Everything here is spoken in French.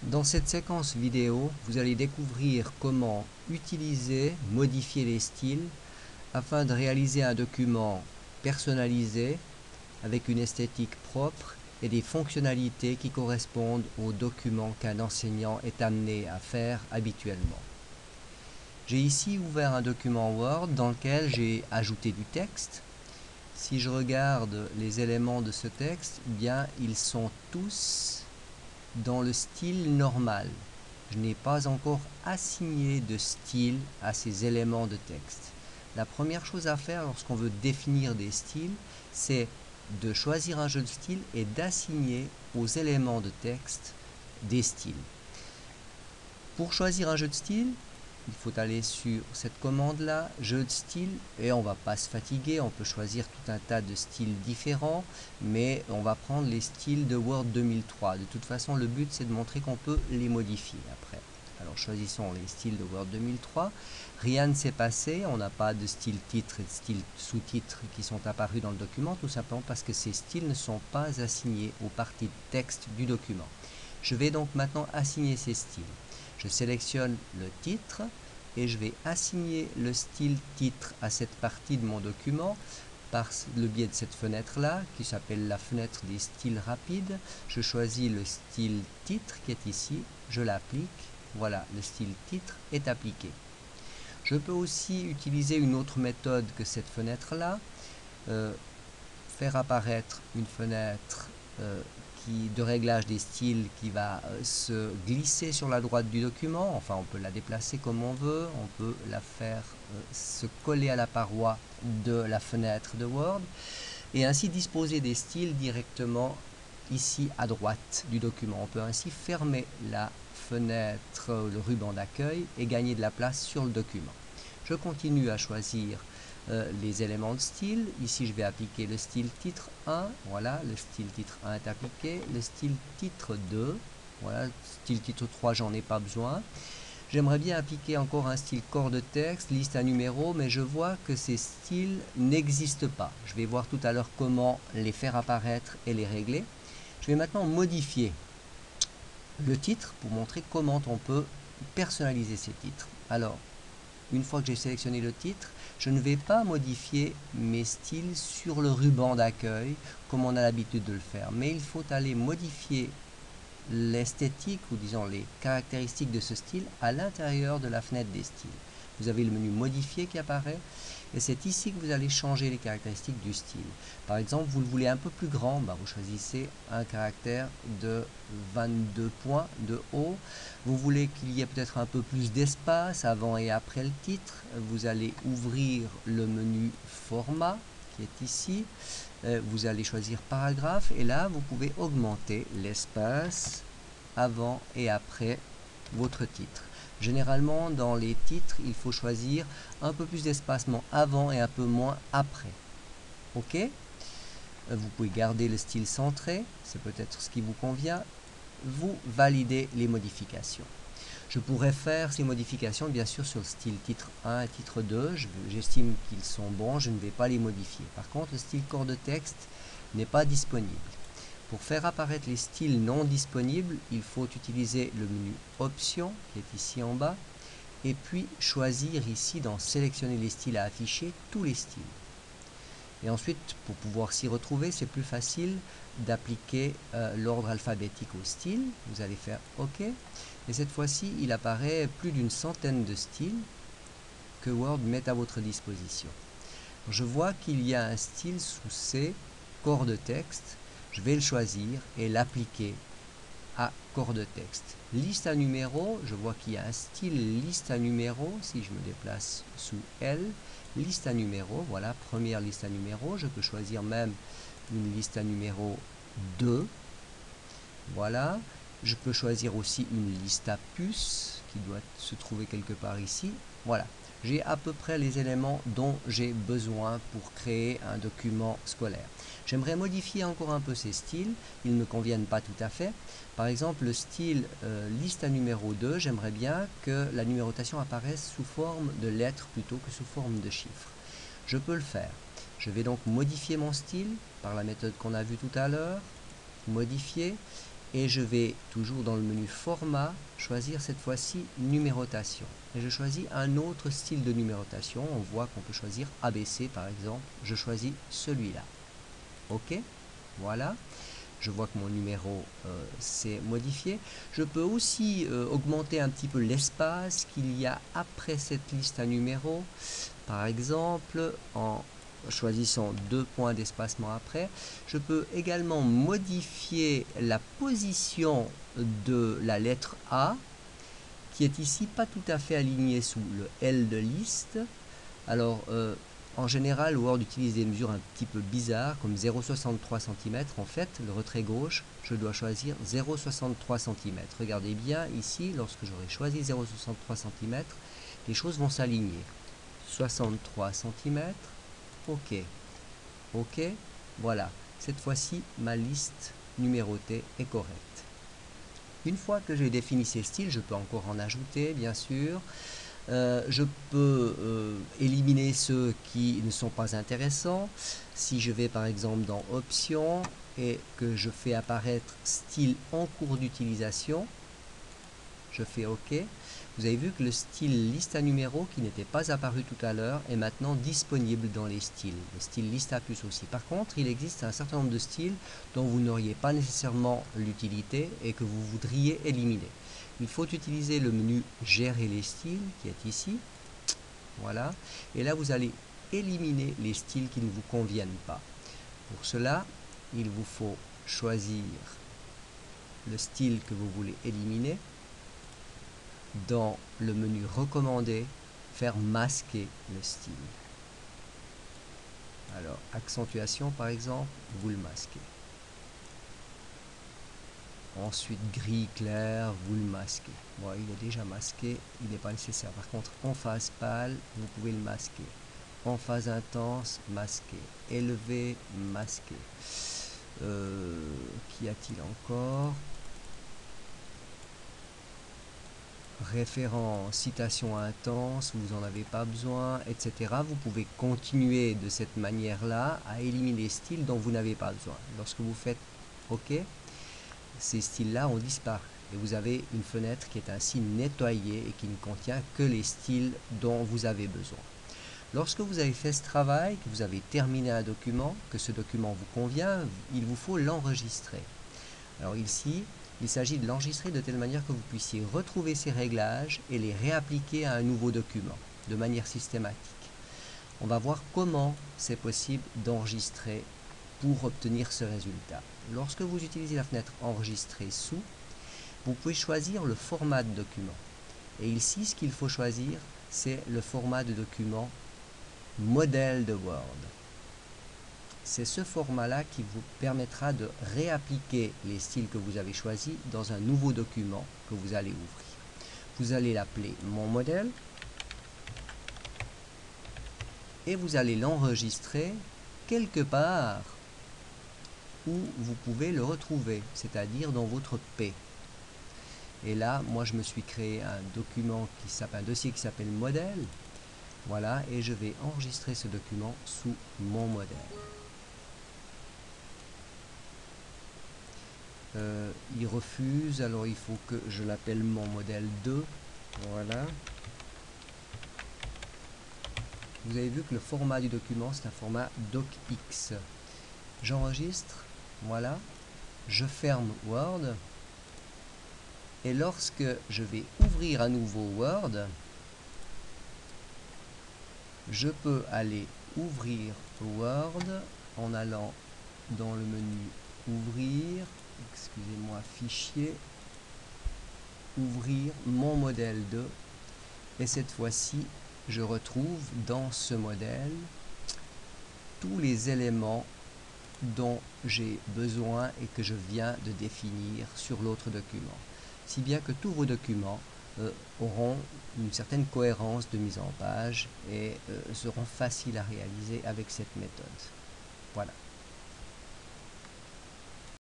Dans cette séquence vidéo, vous allez découvrir comment utiliser, modifier les styles afin de réaliser un document personnalisé avec une esthétique propre et des fonctionnalités qui correspondent au document qu'un enseignant est amené à faire habituellement. J'ai ici ouvert un document Word dans lequel j'ai ajouté du texte. Si je regarde les éléments de ce texte, eh bien, ils sont tous dans le style normal. Je n'ai pas encore assigné de style à ces éléments de texte. La première chose à faire lorsqu'on veut définir des styles, c'est de choisir un jeu de style et d'assigner aux éléments de texte des styles. Pour choisir un jeu de style, il faut aller sur cette commande-là, jeu de style, et on ne va pas se fatiguer, on peut choisir tout un tas de styles différents, mais on va prendre les styles de Word 2003. De toute façon, le but c'est de montrer qu'on peut les modifier après. Alors choisissons les styles de Word 2003. Rien ne s'est passé, on n'a pas de style titre et de style sous-titre qui sont apparus dans le document, tout simplement parce que ces styles ne sont pas assignés aux parties de texte du document. Je vais donc maintenant assigner ces styles. Je sélectionne le titre et je vais assigner le style titre à cette partie de mon document par le biais de cette fenêtre-là qui s'appelle la fenêtre des styles rapides. Je choisis le style titre qui est ici, je l'applique. Voilà, le style titre est appliqué. Je peux aussi utiliser une autre méthode que cette fenêtre-là, faire apparaître une fenêtre de réglage des styles qui va se glisser sur la droite du document. Enfin, on peut la déplacer comme on veut, on peut la faire se coller à la paroi de la fenêtre de Word et ainsi disposer des styles directement ici à droite du document. On peut ainsi fermer la fenêtre, le ruban d'accueil et gagner de la place sur le document. Je continue à choisir les éléments de style. Ici, je vais appliquer le style titre 1. Voilà, le style titre 1 est appliqué. Le style titre 2. Voilà, style titre 3, j'en ai pas besoin. J'aimerais bien appliquer encore un style corps de texte, liste à numéros, mais je vois que ces styles n'existent pas. Je vais voir tout à l'heure comment les faire apparaître et les régler. Je vais maintenant modifier le titre pour montrer comment on peut personnaliser ces titres. Alors, une fois que j'ai sélectionné le titre, je ne vais pas modifier mes styles sur le ruban d'accueil comme on a l'habitude de le faire, mais il faut aller modifier l'esthétique ou disons les caractéristiques de ce style à l'intérieur de la fenêtre des styles. Vous avez le menu modifier qui apparaît et c'est ici que vous allez changer les caractéristiques du style. Par exemple, vous le voulez un peu plus grand, vous choisissez un caractère de 22 points de haut. Vous voulez qu'il y ait peut-être un peu plus d'espace avant et après le titre. Vous allez ouvrir le menu format qui est ici. Vous allez choisir paragraphe et là vous pouvez augmenter l'espace avant et après votre titre. Généralement dans les titres il faut choisir un peu plus d'espacement avant et un peu moins après. Ok, vous pouvez garder le style centré, c'est peut-être ce qui vous convient. Vous validez les modifications. Je pourrais faire ces modifications bien sûr sur le style titre 1 et titre 2, j'estime qu'ils sont bons, je ne vais pas les modifier. Par contre, le style corps de texte n'est pas disponible. Pour faire apparaître les styles non disponibles, il faut utiliser le menu Options, qui est ici en bas, et puis choisir ici dans Sélectionner les styles à afficher, tous les styles. Et ensuite, pour pouvoir s'y retrouver, c'est plus facile d'appliquer l'ordre alphabétique au style. Vous allez faire OK. Et cette fois-ci, il apparaît plus d'une centaine de styles que Word met à votre disposition. Je vois qu'il y a un style sous C, corps de texte. Je vais le choisir et l'appliquer à corps de texte. Liste à numéros, je vois qu'il y a un style liste à numéros. Si je me déplace sous L, liste à numéros, voilà, première liste à numéros. Je peux choisir même une liste à numéros 2. Voilà. Je peux choisir aussi une liste à puces qui doit se trouver quelque part ici. Voilà. J'ai à peu près les éléments dont j'ai besoin pour créer un document scolaire. J'aimerais modifier encore un peu ces styles, ils ne me conviennent pas tout à fait. Par exemple, le style liste à numéro 2, j'aimerais bien que la numérotation apparaisse sous forme de lettres plutôt que sous forme de chiffres. Je peux le faire. Je vais donc modifier mon style par la méthode qu'on a vue tout à l'heure, modifier, et je vais toujours dans le menu format choisir cette fois-ci numérotation et je choisis un autre style de numérotation. On voit qu'on peut choisir ABC par exemple, je choisis celui-là. OK, voilà, je vois que mon numéro s'est modifié. Je peux aussi augmenter un petit peu l'espace qu'il y a après cette liste à numéros, par exemple en choisissant 2 points d'espacement après. Je peux également modifier la position de la lettre A qui est ici pas tout à fait alignée sous le L de liste. Alors en général Word utilise des mesures un petit peu bizarres comme 0,63 cm. En fait le retrait gauche je dois choisir 0,63 cm. Regardez bien ici, lorsque j'aurai choisi 0,63 cm, les choses vont s'aligner. 63 cm. OK, OK, voilà, cette fois-ci ma liste numérotée est correcte. Une fois que j'ai défini ces styles, je peux encore en ajouter bien sûr. Je peux éliminer ceux qui ne sont pas intéressants. Si je vais par exemple dans Options et que je fais apparaître style en cours d'utilisation, je fais OK. Vous avez vu que le style liste à numéros qui n'était pas apparu tout à l'heure est maintenant disponible dans les styles. Le style liste à plus aussi. Par contre, il existe un certain nombre de styles dont vous n'auriez pas nécessairement l'utilité et que vous voudriez éliminer. Il faut utiliser le menu Gérer les styles qui est ici. Voilà. Et là, vous allez éliminer les styles qui ne vous conviennent pas. Pour cela, il vous faut choisir le style que vous voulez éliminer. Dans le menu Recommander, faire masquer le style. Alors, accentuation par exemple, vous le masquez. Ensuite, gris clair, vous le masquez. Bon, il est déjà masqué, il n'est pas nécessaire. Par contre, en phase pâle, vous pouvez le masquer. En phase intense, masquer. Élevé, masquer. Qu'y a-t-il encore ? Référence, citation intense, vous n'en avez pas besoin, etc. Vous pouvez continuer de cette manière-là à éliminer les styles dont vous n'avez pas besoin. Lorsque vous faites OK, ces styles-là ont disparu. Et vous avez une fenêtre qui est ainsi nettoyée et qui ne contient que les styles dont vous avez besoin. Lorsque vous avez fait ce travail, que vous avez terminé un document, que ce document vous convient, il vous faut l'enregistrer. Alors ici, il s'agit de l'enregistrer de telle manière que vous puissiez retrouver ces réglages et les réappliquer à un nouveau document, de manière systématique. On va voir comment c'est possible d'enregistrer pour obtenir ce résultat. Lorsque vous utilisez la fenêtre Enregistrer sous, vous pouvez choisir le format de document. Et ici, ce qu'il faut choisir, c'est le format de document modèle de Word. C'est ce format-là qui vous permettra de réappliquer les styles que vous avez choisis dans un nouveau document que vous allez ouvrir. Vous allez l'appeler Mon modèle et vous allez l'enregistrer quelque part où vous pouvez le retrouver, c'est-à-dire dans votre P. Et là, moi je me suis créé un dossier qui s'appelle modèle. Voilà, et je vais enregistrer ce document sous mon modèle. Il refuse, alors il faut que je l'appelle mon modèle 2. Voilà. Vous avez vu que le format du document, c'est un format docx. J'enregistre, voilà. Je ferme Word. Et lorsque je vais ouvrir à nouveau Word, je peux aller ouvrir Word en allant dans le menu Ouvrir, excusez-moi, Fichier, Ouvrir mon modèle 2, et cette fois-ci, je retrouve dans ce modèle tous les éléments dont j'ai besoin et que je viens de définir sur l'autre document. Si bien que tous vos documents auront une certaine cohérence de mise en page et seront faciles à réaliser avec cette méthode. Voilà.